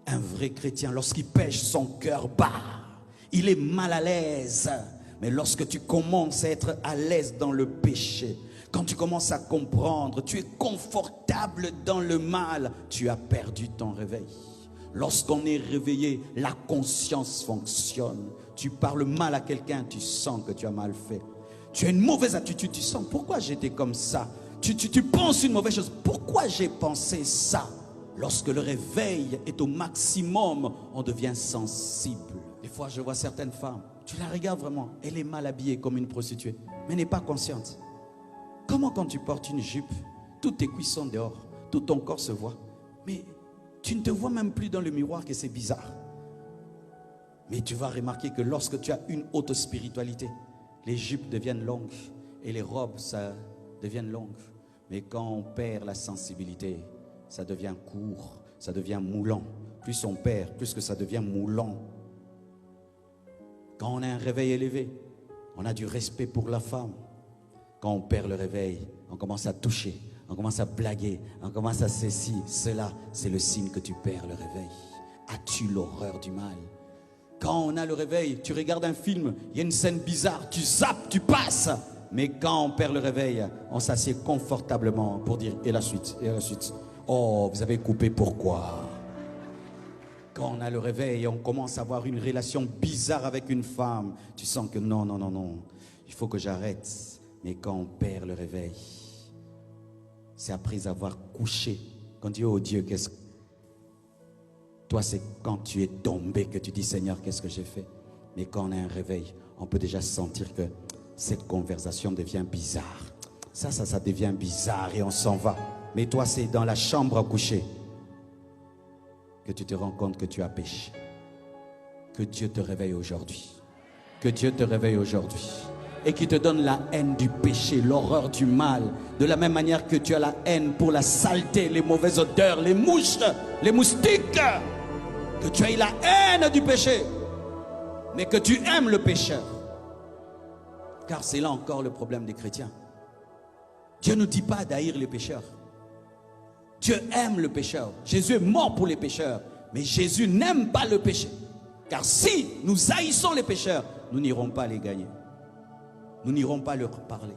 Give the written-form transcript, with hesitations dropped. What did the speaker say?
Un vrai chrétien, lorsqu'il pêche, son cœur bat. Il est mal à l'aise. Mais lorsque tu commences à être à l'aise dans le péché, quand tu commences à comprendre, tu es confortable dans le mal, tu as perdu ton réveil. Lorsqu'on est réveillé, la conscience fonctionne. Tu parles mal à quelqu'un, tu sens que tu as mal fait. Tu as une mauvaise attitude, tu sens pourquoi j'étais comme ça. Tu penses une mauvaise chose, pourquoi j'ai pensé ça. Lorsque le réveil est au maximum, on devient sensible. Des fois, je vois certaines femmes, tu la regardes vraiment, elle est mal habillée comme une prostituée, mais n'est pas consciente. Comment quand tu portes une jupe, toutes tes cuisses sont dehors, tout ton corps se voit, mais tu ne te vois même plus dans le miroir, que c'est bizarre. Mais tu vas remarquer que lorsque tu as une haute spiritualité, les jupes deviennent longues et les robes, ça deviennent longues. Mais quand on perd la sensibilité, ça devient court, ça devient moulant. Plus on perd, plus que ça devient moulant. Quand on a un réveil élevé, on a du respect pour la femme. Quand on perd le réveil, on commence à toucher, on commence à blaguer, on commence à ceci, cela. C'est le signe que tu perds le réveil. As-tu l'horreur du mal? Quand on a le réveil, tu regardes un film, il y a une scène bizarre, tu zappes, tu passes. Mais quand on perd le réveil, on s'assied confortablement pour dire et la suite, et la suite. Oh, vous avez coupé, pourquoi? Quand on a le réveil, on commence à avoir une relation bizarre avec une femme. Tu sens que non, non, non, non, il faut que j'arrête. Mais quand on perd le réveil, c'est après avoir couché. Quand Dieu, oh Dieu, qu'est-ce que... Toi, c'est quand tu es tombé que tu dis, Seigneur, qu'est-ce que j'ai fait? Mais quand on a un réveil, on peut déjà sentir que cette conversation devient bizarre. Ça devient bizarre et on s'en va. Mais toi, c'est dans la chambre à coucher que tu te rends compte que tu as péché. Que Dieu te réveille aujourd'hui. Que Dieu te réveille aujourd'hui. Et qui te donne la haine du péché, l'horreur du mal. De la même manière que tu as la haine pour la saleté, les mauvaises odeurs, les mouches, les moustiques. Que tu aies la haine du péché. Mais que tu aimes le pécheur. Car c'est là encore le problème des chrétiens. Dieu ne dit pas d'haïr les pécheurs. Dieu aime le pécheur. Jésus est mort pour les pécheurs. Mais Jésus n'aime pas le péché. Car si nous haïssons les pécheurs, nous n'irons pas les gagner. Nous n'irons pas leur parler.